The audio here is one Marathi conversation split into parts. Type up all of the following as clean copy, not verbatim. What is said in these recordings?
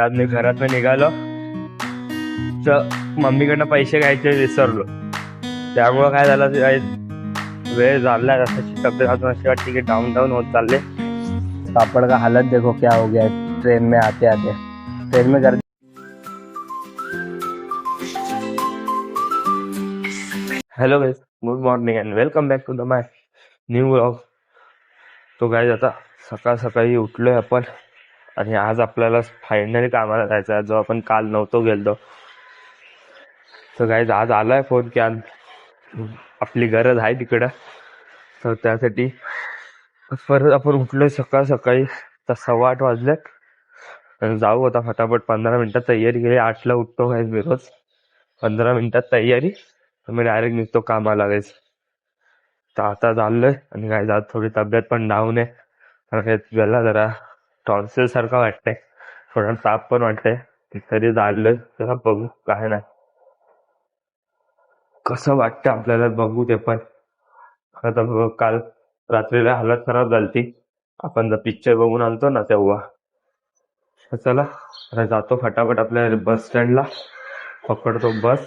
आज मी घरात निघालो तर मम्मीकडनं पैसे घ्यायचे विसरलो. त्यामुळं काय झालं, वेळ झाला. तशी तब्येत अजून अशी वाटते की डाऊन डाऊन होत चालले. पापड़ का हालत देखो क्या हो गया है ट्रेन में आते आते. ट्रेन में गर्दी. Hello guys, good morning and welcome back to the my new vlog. तो गाइस आता सकाळ सकाळी उठलोय आपण आणि आज आपल्याला फायनली कामाला जायचं आहे, जो आपण काल नव्हतो गेलो. तर गाइस आज आलाय फोन की आज आपली गरज आहे तिकडं. तर त्यासाठी परत आपण उठलोय सकाळ सकाळी. तर 8:15 वाजलेत आणि जाऊ आता फटाफट. 15 मिनिटात तयारी केली. 8ला उठतो गाइस मी रोज. 15 मिनिटात तयारी तर मी डायरेक्ट निघतो कामाला गाइस. तर आता चाललोय आणि गाइस आज थोडी तब्येत पण डाऊन आहे. कारण गेला जरा टॉन्सिल सारखा वाटतंय, थोडा ताप पण वाटतंय. तरी चाललोय, जरा बघू काय नाही कसं वाटतं आपल्याला, बघू ते पण. आता काल रात्रीला हालत खराब झालती. आपण जर पिक्चर बघून आलतो ना तेव्हा. तर चला आता जातो फटाफट आपल्या बस स्टँडला, पकडतो बस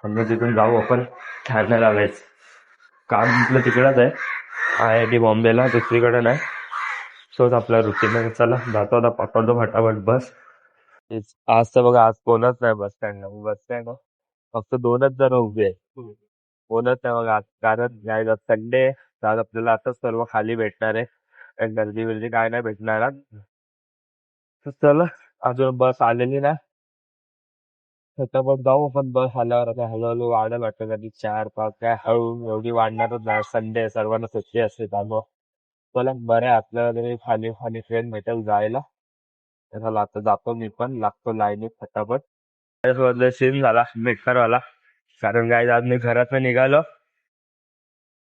आणि तिथून जाऊ आपण ठाण्याला जायचं. काम आपलं तिकडंच आहे, IIT बॉम्बेला, दुसरीकडे नाही. तोच आपला रुटीन आहे. चला जातो आता, पकडतो फटाफट बस. आज तर बघा, आज कोणच नाही बस स्टँडला. बस स्टँड फक्त 2च जण उभे आहेत. कोणच नाही बघा आज. कारण काय संडे, आज आपल्याला आता सर्व खाली भेटणार आहे. गर्दी बिर्दी काय नाही भेटणार आज. तर चला, अजून बस आलेली नाही. फटाफट जाऊ आपण. बस आल्यावर आता हळूहळू वाढायला वाटतं. कधी 4-5 काय हळू एवढी वाढणारच नाही. संडे सर्वांना सुट्टी असते त्यामुळं. चला बरं आहे, आपल्याला तरी खाली खाली ट्रेन भेटेल जायला. चला आता जातो मी पण, लागतो लाईनीत फटाफट. सीन झाला बेकारवाला. कारण काय आज मी घरात निघालो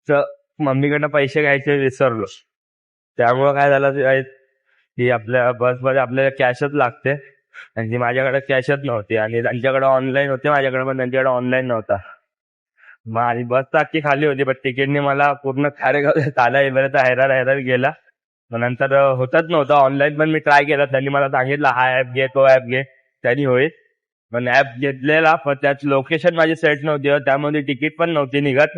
तर मम्मीकडनं पैसे घ्यायचे विसरलो. त्यामुळं काय झालं की आपल्या बसमध्ये आपल्याला कॅशच लागते आणि ती माझ्याकडे कॅशच नव्हती आणि त्यांच्याकडे ऑनलाईन होते, माझ्याकडे पण त्यांच्याकडे ऑनलाईन नव्हता. मग आणि बस तर अख्खी खाली होती, पण तिकीटने मला पूर्ण खारेगाव ताला येईपर्यंत हैराण गेला. मग नंतर होतच नव्हतं ऑनलाईन. पण मी ट्राय केला, त्यांनी मला सांगितलं हा ऍप घे, तो ऍप घे, त्यांनी होईल. पण ऍप घेतलेला, पण त्यात लोकेशन माझी सेट नव्हती, त्यामध्ये तिकीट पण नव्हती निघत.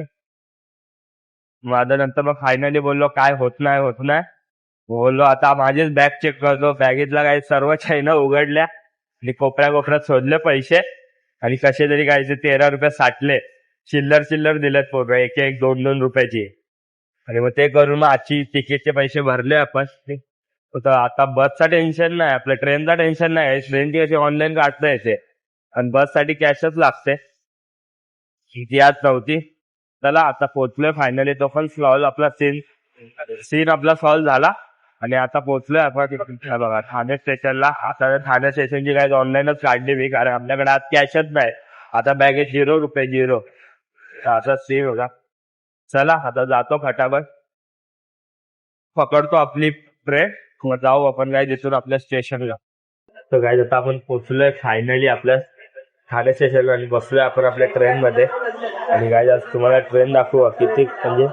माझं नंतर मग फायनली बोललो काय होत नाही. बोललो आता माझीच बॅग चेक करतो. बॅगेतला काही सर्व चैन उघडल्या आणि कोपऱ्यात शोधले पैसे आणि कसे तरी काय 13 रुपये साठले. चिल्लर दिलेत पोरं, एक 2-2 रुपयाची. आणि मग ते करून मग आजची तिकीटचे पैसे भरले आपण. आता बसचा टेन्शन नाही, आपल्या ट्रेनचा टेन्शन नाही. ट्रेनची कशी ऑनलाईन काढता येते आणि बससाठी कॅशच लागते, ती आज नव्हती. चला आता पोहोचलोय फायनली. तो पण सॉल्व आपला सीन आपला सॉल्व झाला आणि आता पोहोचलोय आपण बघा ठाणे स्टेशनला. आता ठाणे स्टेशनची काय ऑनलाईनच काढली मी, कारण आपल्याकडे आज कॅशच नाही. आता बॅगेत 0 रुपये 0. आता सीन होता. चला आता जातो फटाफट, पकडतो आपली ट्रेन, मग जाऊ आपण काय तिथून आपल्या स्टेशनला. तर काय आता आपण पोहोचलोय फायनली आपल्या ठाणे स्टेशनला आणि बसलोय आपण आपल्या ट्रेन मध्ये. आणि काय आज तुम्हाला ट्रेन दाखवू किती, म्हणजे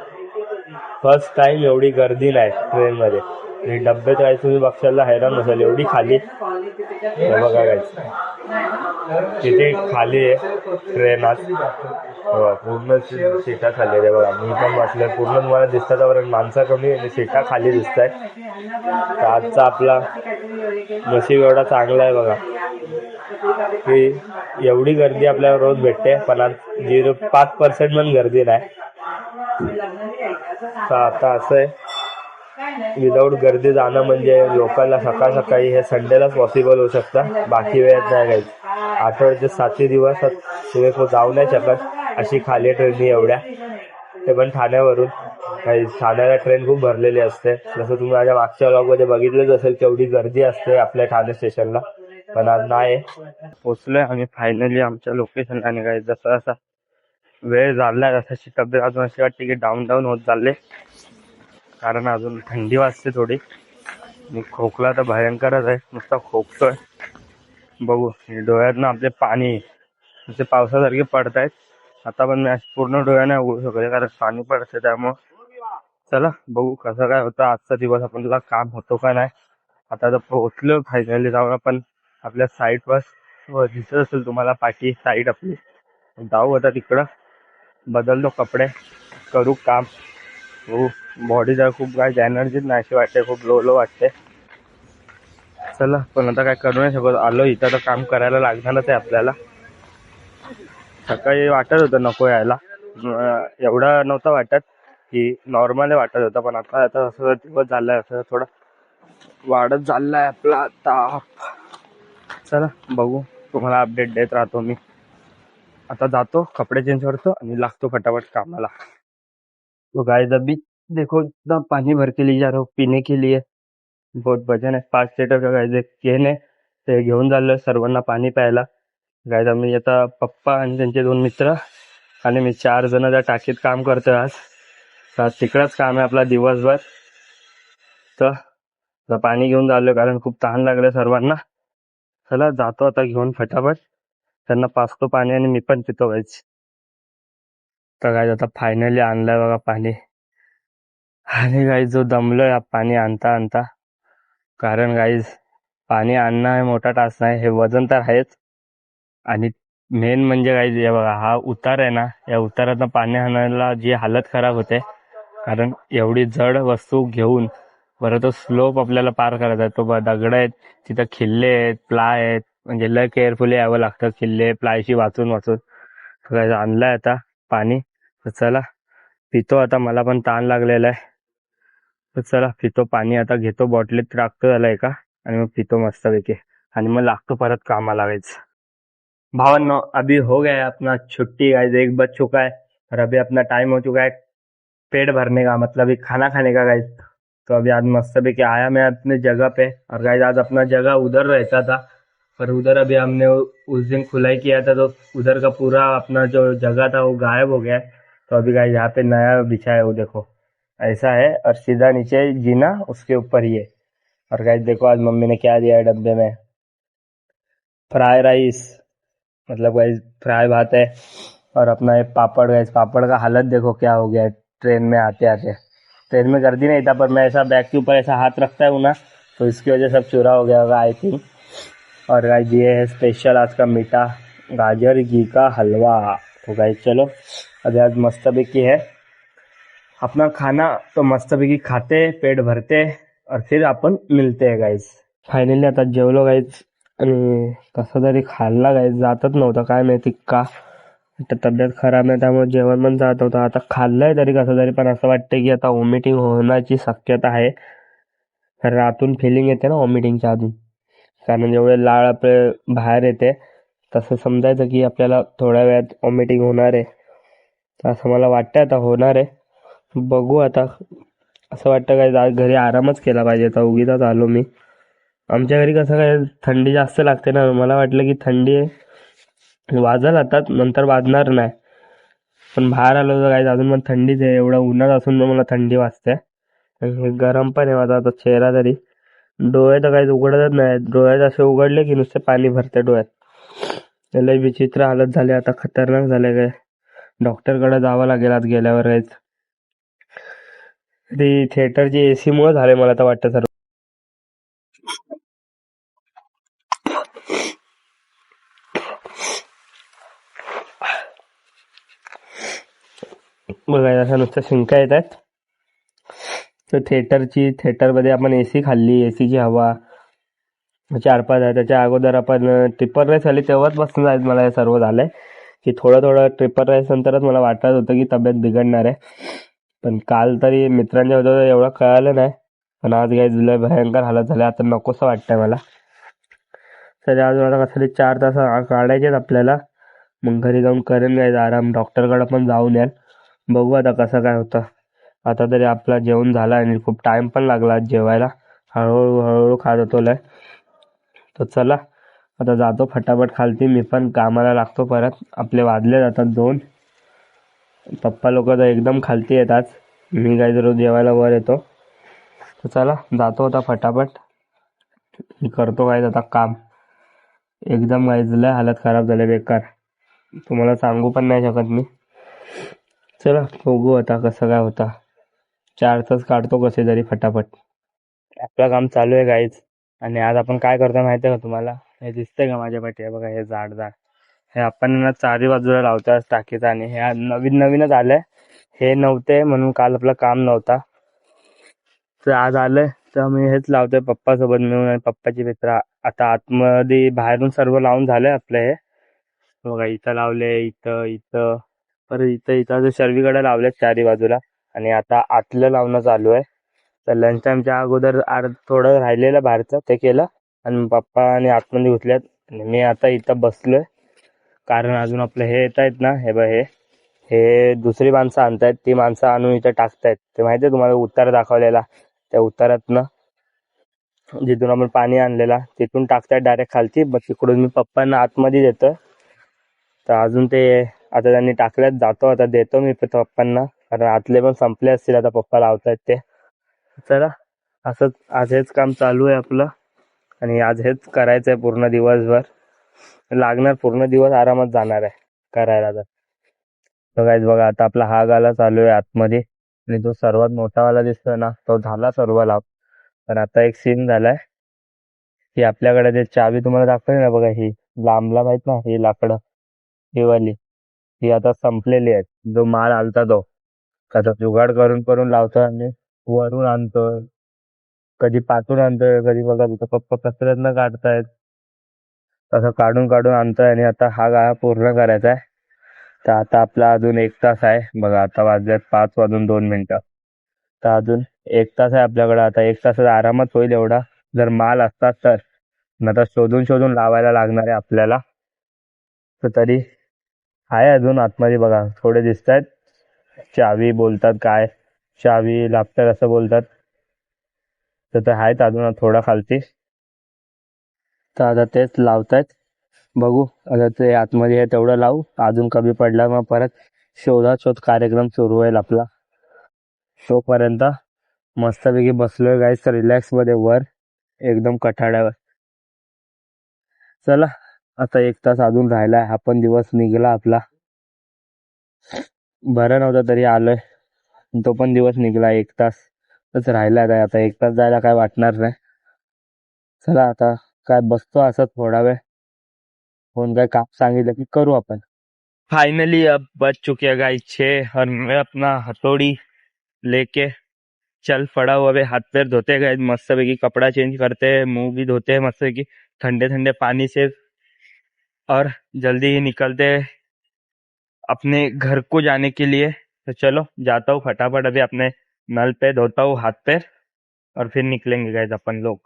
फर्स्ट टाइम एवढी गर्दी नाही ट्रेन मध्ये. आणि डब्यात काय तुम्ही बघशाला हैराण नसाल, एवढी खाली. बघा काय किती खाली आहे ट्रेन आज. पूर्ण सीटा खाली आहे बघा. मी पण वाटलं पूर्ण तुम्हाला दिसतात, बरं माणसं कमी आणि सीटा खाली दिसत आहे. आजचा आपला नशीब एवढा चांगला आहे बघा की एवढी गर्दी आपल्याला रोज भेटते, पण आज 0.5% पण गर्दी नाही. तर आता असं आहे, विदाऊट गर्दी जाणं म्हणजे लोकांना सकाळ सकाळी हे संडेलाच पॉसिबल होऊ शकतं, बाकी वेळेत नाही. काही आठवड्याचे 7 दिवस तुम्ही जाऊ नाही शकत, अशी खाली ट्रेन एवढ्या. ते पण ठाण्यावरून. काही ठाण्याला ट्रेन खूप भरलेली असते, जसं तुम्ही माझ्या मागच्या व्लॉगमध्ये बघितलंच असेल केवढी गर्दी असते आपल्या ठाणे स्टेशनला. पण आज नाही. पोचलोय आणि फायनली आमच्या लोकेशनला. आणि काही जसा जसा वेळ झाला तशी तब्येत अजून अशी वाटते की डाऊन होत चालले, कारण अजून थंडी वाजते थोडी. खोकला तर भयंकरच आहे, नुसता खोकतोय. बघू डोळ्यातनं आपले पाणी ते पावसासारखे पडत आहेत. आता पण मी पूर्ण डोळ्या नाही उघडू शकले कारण पाणी पडते. त्यामुळं चला बघू कसं काय होतं आजचा दिवस, आपल्याला काम होतो का नाही. आता पोहोचलो फायनली. जाऊन आपण आपल्या साईडवर दिसत असेल तुम्हाला पाठी साईड आपली. जाऊ आता तिकडं, बदलतो कपडे, करू काम. हो, बॉडी जर खूप काय एनर्जीच नाही अशी वाटते, खूप लो लो वाटते. चला, पण आता काय करू नाही शकत, आलो इथं तर काम करायला लागणारच आहे आपल्याला. सकाळी वाटत होतं नको यायला, एवढं नव्हतं वाटत, की नॉर्मल वाटत होतं, पण आता आता असं दिवस झालाय, असं थोडं वाढत चाललाय आपला ताप. चला बघू, तुम्हाला अपडेट देत राहतो मी. आता जातो, कपडे चेंज करतो आणि लागतो फटाफट कामाला. तो गाइस अभी देखो इतना पानी भर के ले जा रहा हूँ पीने के लिए. बहुत वजन है, 5 लिटर का गाइस एक केन आहे, ते घेऊन चाललोय सर्वांना पाणी प्यायला. गाइस आम्ही आता पप्पा आणि त्यांचे 2 मित्र आणि मी 4 जण त्या टाकीत काम करतोय आज. तर तिकडंच काम आहे आपला दिवसभर. तर आता पाणी घेऊन चाललोय कारण खूप तहान लागले सर्वांना. चला जातो आता घेऊन फटाफट, त्यांना पाचतो पाणी आणि मी पण पितो गाइस. तर गाइस आता फायनली आणलंय बघा पाणी. आणि गाइस जो दमलोय पाणी आणता आणता, कारण गाइस पाणी आणणं हे मोठा टास्क नाही, हे वजन तर आहेच. आणि मेन म्हणजे गाइस हे बघा, हा उतार आहे ना, या उतारातनं पाणी आणायला जी हालत खराब होते, कारण एवढी जड वस्तू घेऊन बरं तो स्लोप आपल्याला पार करायचा आहे. तो दगड आहेत, तिथं खिल्ले आहेत, प्लाय आहेत, म्हणजे लय केअरफुली यावं लागतं, खिल्ले प्लायशी वाचून वाचून. गाइस आणलाय आता पाणी, तर चला पितो आता, मला पण ताण लागलेला आहे. तर चला पितो पाणी, आता घेतो बॉटलीत टाकतो त्याला एका, आणि मग पितो मस्तपैकी, आणि मग लागतो परत कामाला गाइस. भावनो अभी हो गया है अपना छुट्टी गाइस, 1 बज चुका है और अभी अपना टाइम हो चुका है पेट भरने का, मतलब ये खाना खाने का गाइस. तो अभी आज मस्तपैकी आया मैं अपने जगह पे, और गाइस आज अपना जगह उधर रहता था, पर उधर अभी हमने उस दिन खुलाई किया था, तो उधर का पूरा अपना जो जगह था वो गायब हो गया है. तो अभी गाइस यहाँ पे नया बिछा है, वो देखो ऐसा है, और सीधा नीचे जीना, उसके ऊपर ही है. और गाइस देखो आज मम्मी ने क्या दिया है डब्बे में, फ्राई राइस, मतलब गाइस फ्राई भात है, और अपना ये पापड़. गाइस पापड़ का हालत देखो क्या हो गया है ट्रेन में आते आते. ट्रेन में गर्दी नहीं था, पर मैं ऐसा बैग के ऊपर ऐसा हाथ रखता हूँ ना, तो इसकी वजह सब चूरा हो गया होगा आई थिंक. और गाइस ये है स्पेशल आज का मीठा गाजर घी का हलवा. तो गाइस चलो अभी आज मस्तपैकी है अपना खाना, तो मस्तपैकी खाते, पेट भरते, और फिर आपण मिळते गाइस. फायनली आता जेवलो गाइस, आणि कसं तरी खाल्ला गाइस, जातच नव्हतं काय माहिती का, तब्येत खराब आहे त्यामुळे जेवण पण जात नव्हतं. आता खाल्लंय तरी कसं तरी, पण असं वाटतं की आता वॉमिटिंग होण्याची शक्यता आहे, कारण आतून फिलिंग येते ना वॉमिटिंगच्या आधी, कारण जेवढे लाळ आपले बाहेर येते तसं समजायचं की आपल्याला थोड्या वेळात वॉमिटिंग होणार आहे. तर असं मला वाटतं आता होणार आहे, बघू आता. असं वाटतं काय आज घरी आरामच केला पाहिजे, आता उगीच आलो मी. आमच्या घरी कसं काय थंडी जास्त लागते ना, मला वाटलं की थंडी वाजल आता, नंतर वाजणार नाही, पण बाहेर आलो तर काय अजून पण थंडीच आहे. एवढं उन्हात असून पण मला थंडी वाजते, आणि गरम पण आहे माझा आता चेहरा तरी. डोळे तर काही उघडतच नाही, डोळ्यात असे उघडले की नुसते पाणी भरते डोळ्यात. लय विचित्र हालत झाली आता, खतरनाक झाले काय. डॉक्टरकडे जावं लागेल आज गेल्यावर काहीच. ती थिएटरची एसी मुळे झाले मला तर वाटतं सर्व. बघा अशा नुसत्या शिंका येत आहेत. तर थिएटरमध्ये आपण एसी खाल्ली, एसीची हवा 4-5 आहे. त्याच्या अगोदर आपण ट्रिपल राईस खाल्ली, तेव्हाचपासून जायचं मला हे सर्व झालंय, की थोडं थोडं ट्रिपल राईस नंतरच मला वाटत होतं की तब्येत बिघडणार आहे. पण काल तरी मित्रांच्या होतं एवढं कळालं नाही, पण आज काही लय भयंकर हालत झाले, आता नकोसं वाटतंय मला. तर आज मला कसं 4 तास काढायचेत आपल्याला, मग घरी जाऊन करेन जायचं आराम, डॉक्टरकडे पण जाऊन याल. बघू आता कसं काय होतं. आता तरी आपला जेवण झाला आणि खूप टाइम पण लागला आज जेवायला, हळूहळू हळूहळू खात होतो लय. तर चला आता जातो फटाफट खालती, मी पण कामाला लागतो परत. आपले वाजले जातात 2. पप्पा लोक तर एकदम खालती येतात, मी काय रोज जेवायला वर येतो. तर चला जातो आता फटाफट, मी करतो काय आता काम. एकदम काय लय हालत खराब झाले बेकार, तुम्हाला सांगू पण नाही शकत मी. चला बघू आता कसं काय होता. 4 तास काढतो कसे तरी फटाफट, आपलं काम चालू आहे गाईज. आणि आज आपण काय करतोय माहितीये का तुम्हाला? हे दिसतंय का माझ्या पाठी? हे बघा, हे झाड हे आपण ना चारी बाजूला लावतोय आज टाकीचं, आणि हे आज नवीन नवीनच आलंय. हे नव्हते म्हणून काल आपलं काम नव्हता, तर आज आलंय. तर मी हेच लावतोय पप्पा सोबत मिळून, आणि पप्पाची मित्र. आता आतमध्ये बाहेरून सर्व लावून झालंय आपलं हे. बघा, इथं लावले, इथं इथं, परत इथं इथं असं सर्वीकडे लावलेत चारी बाजूला. आणि आता आतलं लावणं चालू आहे. तर लंच टाइमच्या अगोदर थोडं राहिलेलं बाहेरचं ते केलं, आणि पप्पा आणि आतमध्ये घुसल्यात. आणि मी आता इथं बसलोय, कारण अजून आपलं हे येत आहेत ना, हे बघ, हे हे दुसरी माणसं आणतायत. ती माणसं आणून इथं टाकतायत. ते माहितीये तुम्हाला उतारा दाखवलेला? त्या उतारातनं जिथून आपण पाणी आणलेला तिथून टाकतायत डायरेक्ट खालती. मग तिकडून मी पप्पांना आतमध्ये देतोय. तर अजून ते आता त्यांनी टाकल्यात, जातो आता देतो मी पप्पांना, कारण आतले पण संपले असतील आता पप्पा लावतायत ते. चला, असंच आज हेच काम चालू आहे आपलं, आणि आज हेच करायचं आहे पूर्ण दिवसभर. लागणार, पूर्ण दिवस आरामात जाणार आहे करायला. तर बघायच, बघा आता आपला हा गाला चालू आहे आतमध्ये, आणि जो सर्वात मोठा वाला दिसतोय ना, तो झाला सर्व लाभ. पण आता एक सीन झालाय की आपल्याकडे ते चावी तुम्हाला दाखवली ना, बघा ही लांब लांब आहेत ना, ही लाकडं, ही वाली, ही आता संपलेली आहेत. जो माल आलता तो आता जुगाड करून करून लावतोय, आणि वरून आणतोय, कधी पाठून आणतोय, कधी बघा तिथं पप्पा कचऱ्यातनं काढतायत. तसं काढून काढून आणतोय, आणि आता हा गाळा पूर्ण करायचा आहे. तर आता आपला अजून 1 तास आहे. बघा, आता वाजल्यात 5 वाजून 2 मिनिटं. तर अजून 1 तास आहे आपल्याकडं. आता 1 तासात आरामात होईल एवढा, जर माल असता तर. न तर शोधून शोधून लावायला लागणार आहे आपल्याला. तर तरी आहे अजून आतमध्ये, बघा थोडे दिसत आहेत. चावी बोलतात काय, चावी लागतात असं बोलतात. तर ते आहेत अजून थोडा खालती. तर आता तेच लावतायत. बघू, आता ते आतमध्ये आहे तेवढं लावू. अजून कमी पडला मग परत शोधाशोध कार्यक्रम सुरू होईल आपला. तोपर्यंत मस्तपैकी बसलोय गाईस रिलॅक्स मध्ये वर, एकदम कठाड्यावर. चला, आता 1 तास अजून राहिलाय, हा पण दिवस निघाला आपला. बरं नव्हतं तरी आलोय, तो पण दिवस निघाला. 1 तासच राहिलाय. आता 1 तास जायला काय वाटणार नाही. चला, आता काय बसतो असं थोडा वेळ, कोण काय काम सांगितलं की करू आपण. फाइनली अब बज चुके हैं गाइस 6, और मैं अपना हथौड़ी लेके चल पड़ा हुआ है। हाथ पैर धोते गए मस्त पैकी, कपड़ा चेंज करते हैं, मुंह भी धोते हैं मस्त पैकी ठंडे ठंडे पानी से, और जल्दी ही निकलते हैं अपने घर को जाने के लिए। तो चलो, जाता हूँ फटाफट, अभी अपने नल पे धोता हूँ हाथ पैर, और फिर निकलेंगे गाइस अपन लोग.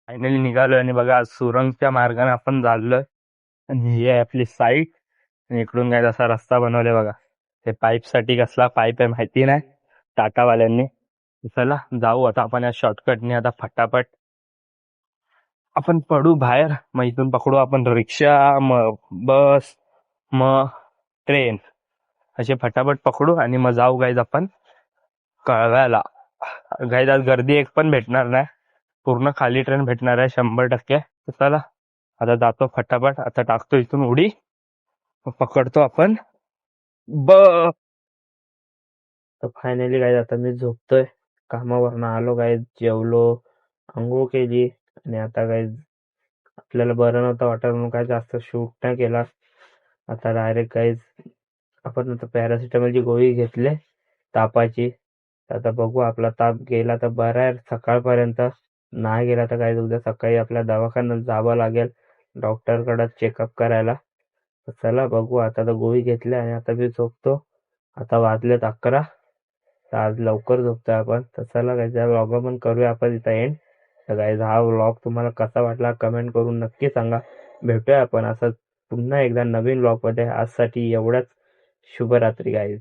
फायनली निघालोय, आणि बघा आज सुरंगच्या मार्गाने आपण चाललोय. आणि ही आहे आपली साईट, आणि इकडून काय असा रस्ता बनवलाय बघा. ते पाईप साठी कसला पाईप आहे माहिती नाही टाटावाल्यांनी. चला जाऊ आता आपण या शॉर्टकटने आता फटाफट आपण पडू बाहेर. मग इथून पकडू आपण रिक्षा, मग बस, मग ट्रेन, असे फटाफट पकडू, आणि मग जाऊ गाईज आपण कळव्याला. गाईज आज गर्दी एक पण भेटणार नाही, पूर्ण खाली ट्रेन भेटणार आहे 100%. तर चला, आता जातो फटाफट, आता टाकतो इथून उडी, मग पकडतो आपण बस. तर फायनली गाईज आता मी झोपतोय. कामावरनं आलो गाईज, जेवलो, आंघोळ केली, आणि आता गाईज आपल्याला बरं नव्हतं वाटत म्हणून काय जास्त शूट नाही केला. आता डायरेक्ट गाईज आपण आता पॅरासिटामॉलची गोळी घेतली तापाची. आता बघू, आपला ताप गेला तर बरा आहे सकाळपर्यंत, नाही गेला तर काय उद्या सकाळी आपल्या दवाखान्यात जावं लागेल डॉक्टरकडे चेकअप करायला. तर चला बघू, आता तर गोळी घेतली, आणि आता मी झोपतो. आता वाजलेत 11, तर आज लवकर झोपतोय आपण. तर चला गाईज, या व्लॉग पण करूया आपण इथं एंड. तर गाईज, हा व्लॉग तुम्हाला कसा वाटला कमेंट करून नक्की सांगा. भेटूया आपण असं पुन्हा एकदा नवीन व्लॉग मध्ये. आजसाठी एवढंच. शुभरात्री गाईज.